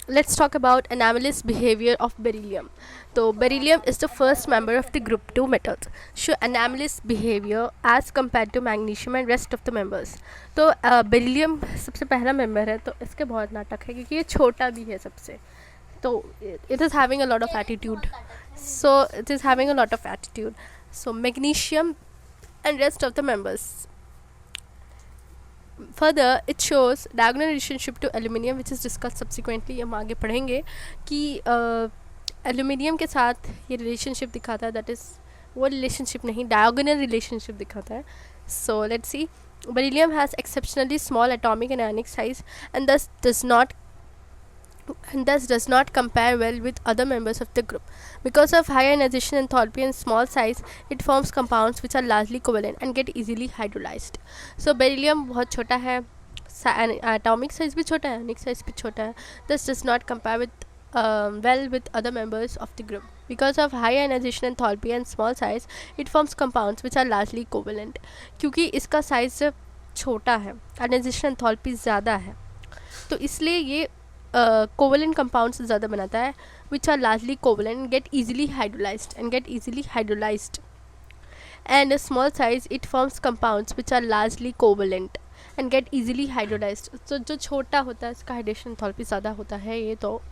let's talk about anomalous behavior of beryllium. So beryllium is the first member of the group 2 metals show anomalous behavior as compared to magnesium and rest of the members. तो beryllium सबसे पहला member है, तो इसके बहुत नाटक है क्योंकि ये छोटा भी है सबसे. तो it is having a lot of attitude. So magnesium and rest of the members. Further, it shows diagonal relationship to aluminium, which is discussed subsequently. हम आगे पढ़ेंगे कि aluminium के साथ ये relationship दिखाता है, that is वो relationship नहीं, diagonal relationship दिखाता है. So let's see. Beryllium has exceptionally small atomic and ionic size and thus does not compare well with other members of the group. Because of high ionization enthalpy and small size, it forms compounds which are largely covalent and get easily hydrolyzed. So beryllium बहुत छोटा है, atomic size भी छोटा है, ionic size भी छोटा है, thus does not compare with well with other members of the group. Because of high ionization enthalpy and small size, it forms compounds which are largely covalent. क्योंकि इसका size छोटा है, ionization enthalpy ज़्यादा है, तो इसलिए ये कोवलेंट कंपाउंड्स ज़्यादा बनाता है, which are largely covalent, get easily hydrolysed and small size it forms compounds which are largely covalent and get easily hydrolysed. तो जो छोटा होता है इसका हाइड्रेशन एंथैल्पी ज़्यादा होता है, ये तो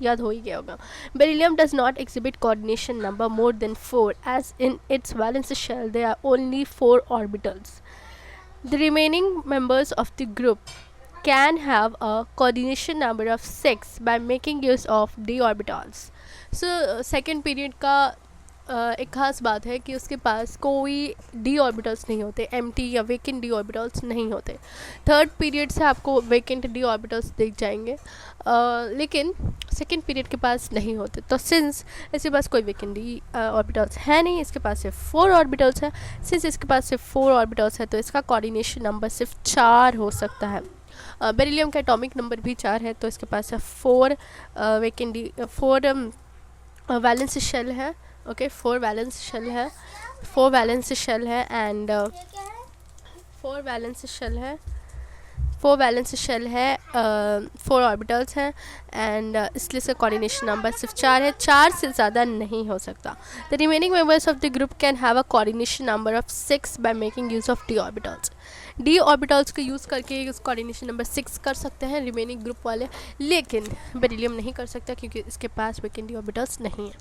याद हो ही गया होगा. Beryllium does not exhibit coordination number more than 4 as in its valence shell there are only 4 orbitals. The remaining members of the group can have a coordination number of 6 by making use of d orbitals. So second period का एक खास बात है कि उसके पास कोई D orbitals नहीं होते, एम्प्टी या वेकेंट डी ऑर्बिटल्स नहीं होते. थर्ड पीरियड से आपको वेकेंट डी ऑर्बिटल्स दिख जाएंगे, लेकिन सेकेंड पीरियड के पास नहीं होते. तो सिंस इसके पास कोई वेकेंट डी ऑर्बिटल्स है नहीं, इसके पास सिर्फ 4 ऑर्बिटल्स है. सिंस इसके पास सिर्फ 4 ऑर्बिटल्स है तो इसका कोऑर्डिनेशन नंबर सिर्फ 4 हो सकता है. बेरिलियम का एटॉमिक नंबर भी 4 है, तो इसके पास है 4 वेकेंट डी 4 वैलेंस शेल है. ओके 4 वैलेंस शेल है, 4 वैलेंस शेल है एंड 4 वैलेंस शेल है, 4 वैलेंस शेल है, 4 ऑर्बिटल्स हैं एंड इसलिए इसका कोऑर्डिनेशन नंबर सिर्फ 4 है. 4 से ज़्यादा नहीं हो सकता. The remaining members of the group can have a coordination number of 6 by making use of D orbitals. D orbitals का यूज़ करके उस कोऑर्डिनेशन नंबर 6 कर सकते हैं रिमेनिंग ग्रुप वाले, लेकिन बेरिलियम नहीं कर सकता क्योंकि इसके पास वेकेंट डी ऑर्बिटल्स नहीं है.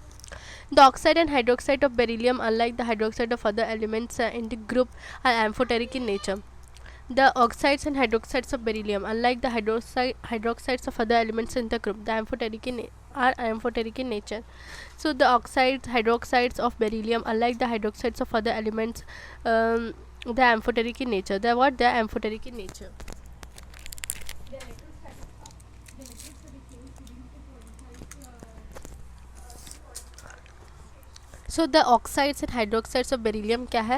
The oxide and hydroxide of beryllium, unlike the hydroxide of other elements in the group, are amphoteric in nature. The oxides and hydroxides of beryllium, unlike the hydroxides of other elements in the group, are amphoteric in nature. So the oxides, hydroxides of beryllium, unlike the hydroxides of other elements, they are amphoteric in nature. They are amphoteric in nature. So the oxides and hydroxides of beryllium क्या है?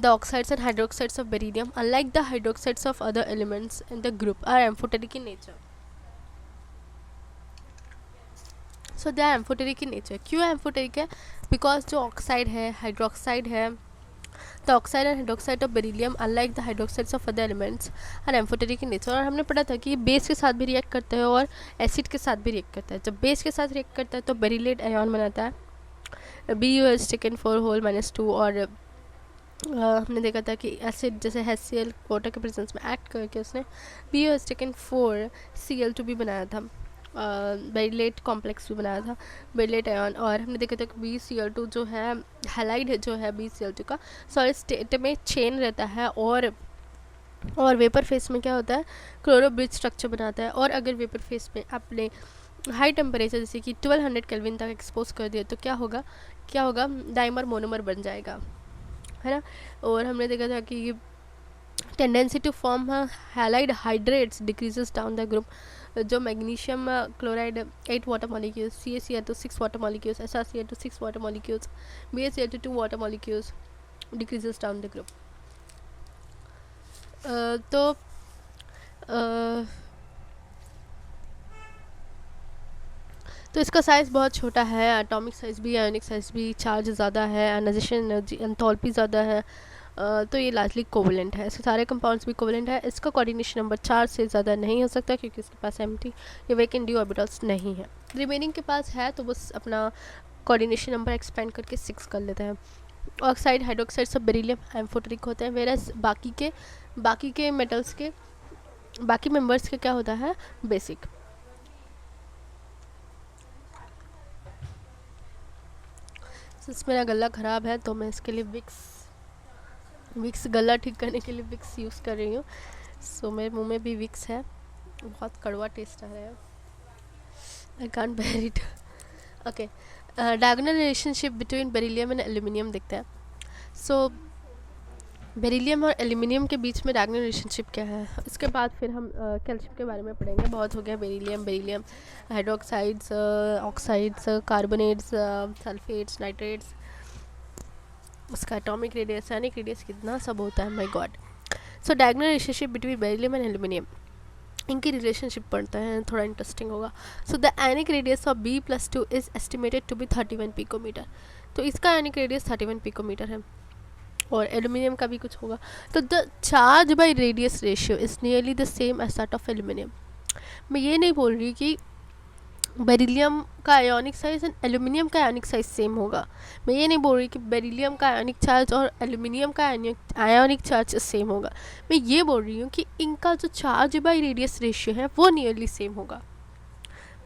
The oxides and hydroxides of beryllium, unlike the hydroxides of other elements in the group, are amphoteric in nature. So they are amphoteric in nature. क्यों amphoteric है? Because जो oxide है, hydroxide है, the oxide and hydroxide of beryllium, unlike the hydroxides of other elements, are amphoteric in nature. और हमने पढ़ा था कि ये बेस के साथ भी रिएक्ट करता है और एसिड के साथ भी रिएक्ट करता है. जब बेस के साथ रिएक्ट करता है तो बेरिलेट आयन बनाता है, BU has taken 4 whole minus 2. और हमने देखा था कि एसिड जैसे HCl वाटर के प्रेजेंस में एक्ट करके उसने BU has taken 4 Cl2 भी बनाया था, बेरिलेट कॉम्प्लेक्स भी बनाया था, बेरिलेट आयन. और हमने देखा था कि BCl2 जो है हैलाइड जो है BCl2 का सॉलिड स्टेट में चेन रहता है और वेपर फेस में क्या होता है, क्लोरो ब्रिज स्ट्रक्चर बनाता है. और अगर वेपर फेस में आपने हाई टेम्परेचर जैसे कि 1200 केल्विन तक एक्सपोज कर दिया तो क्या होगा, डाइमर मोनोमर बन जाएगा, है ना. और हमने देखा था कि tendency to form halide hydrates decreases down the group. जो magnesium chloride 8 water molecules, CaCl2 6 water molecules, SrCl2 6 water molecules, BaCl2 2 water molecules decreases down the group. तो इसका साइज़ बहुत छोटा है, एटॉमिक साइज़ भी, आयोनिक साइज़ भी, charge ज़्यादा है, आयनाइजेशन एनर्जी एंथैल्पी ज़्यादा है, तो ये लार्जली कोवलेंट है, इसके सारे कंपाउंड्स भी कोवलेंट है। इसका कोऑर्डिनेशन नंबर 4 से ज़्यादा नहीं हो सकता क्योंकि इसके पास एम्प्टी या वेकेंट डी ऑर्बिटल्स नहीं है। रिमेनिंग के पास है तो बस अपना कोऑर्डिनेशन नंबर एक्सपेंड करके 6 कर लेते हैं। ऑक्साइड हाइड्रोक्साइड सब बेरिलियम एम्फोटेरिक होते हैं, वेरस बाकी के मेटल्स के बाकी मेंबर्स के क्या होता है, बेसिक। मेरा गला ख़राब है तो मैं इसके लिए विक्स गला ठीक करने के लिए विक्स यूज़ कर रही हूँ। सो मेरे मुंह में भी विक्स है, बहुत कड़वा टेस्ट आ रहा है, I can't bear it. Okay, diagonal relationship between beryllium and aluminium देखते हैं। सो बेरिलियम और एल्यूमिनियम के बीच में डायगोनल रिलेशनशिप क्या है, इसके बाद फिर हम कैल्शियम के बारे में पढ़ेंगे। बहुत हो गया beryllium hydroxides, oxides, carbonates, sulphates, nitrates, उसका एटॉमिक रेडियस, एनिक रेडियस, कितना सब होता है, my god. So diagonal relationship between beryllium and aluminium, इनकी रिलेशनशिप पढ़ते हैं, थोड़ा इंटरेस्टिंग होगा। So the ionic radius of B+2 is estimated to be 31 picometre. तो इसका एनिक रेडियस 31 पिकोमीटर है और एल्यूमिनियम का भी कुछ होगा। तो the charge by radius ratio is nearly the same as that of aluminium. मैं ये नहीं बोल रही कि बेरिलियम का आयोनिक साइज एंड एल्यूमिनियम का आयोनिक साइज सेम होगा। मैं ये नहीं बोल रही कि बेरिलियम का आयोनिक चार्ज और एल्यूमिनियम का आयोनिक चार्ज सेम होगा। मैं ये बोल रही हूँ कि इनका जो चार्ज बाय रेडियस रेशियो है वो नियरली सेम होगा।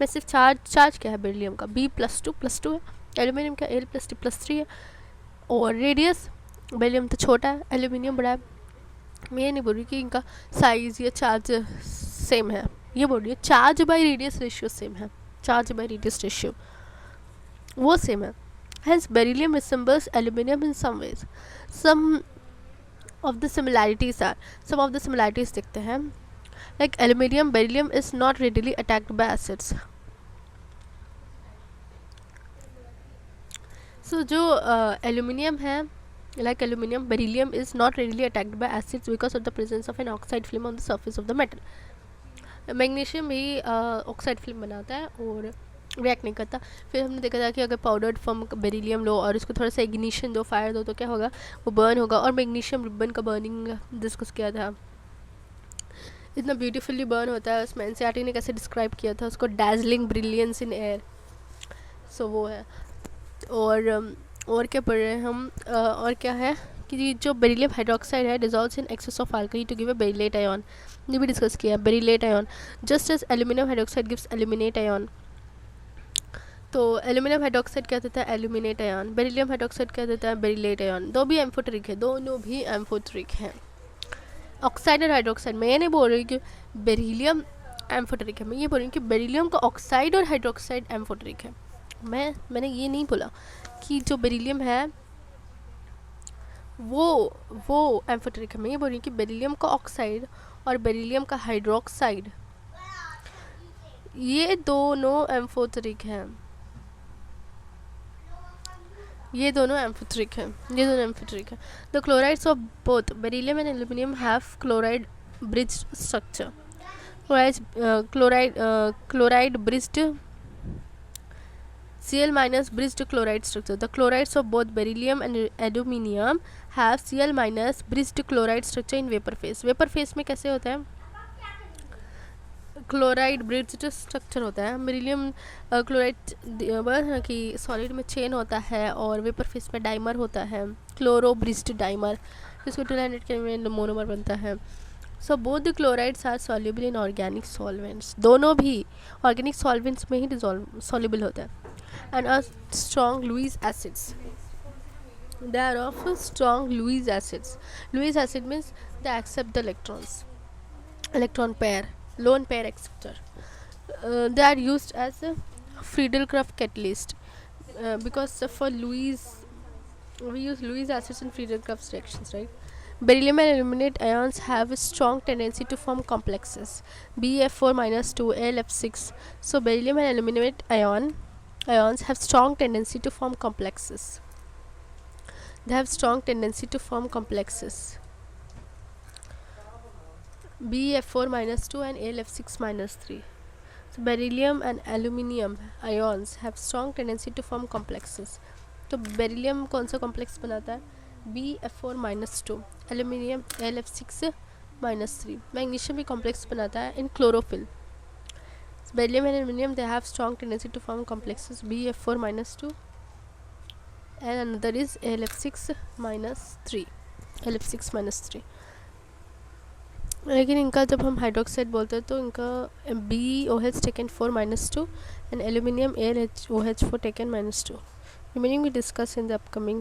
मैं सिर्फ चार्ज क्या है बेरिलियम का, B+2 है, एल्यूमिनियम का Al+D+3 है, और रेडियस बेरिलियम तो छोटा है, एल्यूमिनियम बड़ा है। मैं ये नहीं बोल रही कि इनका साइज़ या चार्ज सेम है, ये बोल रही हूँ charge by radius ratio same है, चार्ज बाय रेडियस रेशियो वो सेम है। Hence beryllium resembles aluminum in some ways. Some of the similarities देखते हैं, like aluminium, beryllium is not readily attacked by acids. So जो aluminium है, like aluminium, beryllium is not readily attacked by acids because of the presence of an oxide film on the surface of the metal. Magnesium भी oxide film बनाता है और react नहीं करता। फिर हमने देखा था कि अगर पाउडर्ड फॉर्म बेरिलियम लो और उसको थोड़ा सा इग्निशन दो, फायर दो, तो क्या होगा, वो बर्न होगा। और मैग्नीशियम रिबन का बर्निंग डिस्कस किया था, इतना ब्यूटीफुली बर्न होता है उसमें। एनसीईआरटी ने कैसे डिस्क्राइब किया था उसको, डैजलिंग ब्रिलियंस इन एयर। सो वो है। और क्या पढ़ रहे हैं हम, और क्या है कि जो बेरिलियम हाइड्रोक्साइड है dissolves in excess of alkali to give a beryllate ion, ये भी डिस्कस किया, beryllate ion, just as aluminium hydroxide gives aluminate ion. तो एल्यूमिनियम हाइड्रोक्साइड क्या देता है, एल्यूमिनेट आयन। बेरिलियम हाइड्रोक्साइड क्या देता है, बेरिलेट आयन। दोनों भी एम्फोटेरिक है। ऑक्साइड और हाइड्रोक्साइड, मैं ये नहीं बोल रही कि बेरिलियम एम्फोटेरिक है, मैं ये बोल रही हूँ कि बेरिलियम का ऑक्साइड और हाइड्रोक्साइड एम्फोटेरिक है। मैंने ये नहीं बोला कि जो बेरिलियम है वो एम्फोटेरिक है, मैं ये बोल रही हूँ कि बेरिलियम का ऑक्साइड और बेरिलियम का हाइड्रोक्साइड ये दोनों एम्फोटेरिक हैं, ये दोनों एम्फोटेरिक हैं। The chlorides of both beryllium and aluminium have chloride bridge structure. Chloride bridged Cl- bridged chloride structure. The chlorides of both beryllium and aluminium have Cl- bridged chloride structure in vapor phase. Vapor phase में कैसे होता है, chloride bridged structure होता है। Beryllium chloride कि solid में chain होता है और वेपर फेस में डाइमर होता है, क्लोरो ब्रिज्ड डाइमर, जिसको 200 के में मोनोमर बनता है। So both the chlorides are soluble in organic solvents, दोनों भी ऑर्गेनिक सॉल्वेंट्स में ही सॉल्युबल होता है। And are strong Lewis acids. They are of strong Lewis acids. Lewis acid means they accept the electron pair, lone pair acceptor. They are used as a Friedel-Crafts catalyst because for Lewis, we use Lewis acids in Friedel-Crafts reactions, right? Beryllium and aluminate ions have a strong tendency to form complexes, Bf4-2, Al(F6). So beryllium and aluminate ions have strong tendency to form complexes. They have strong tendency to form complexes, Bf4-2 and Al(F6-3). So beryllium and aluminium ions have strong tendency to form complexes. तो beryllium कौन सा complex बनाता है, BF4 -2, aluminium AlF6 -3. Magnesium भी complex बनाता है इन chlorophyll. Beryllium and aluminum, they have strong tendency to form complexes BF4 -2, and another is AlF6 -3. AlF6 -3. लेकिन इनका जब हम हाइड्रोक्साइड बोलते हैं तो इनका BOH taken 4 -2 and aluminium AlOH4 taken -2. Remaining we discuss in the upcoming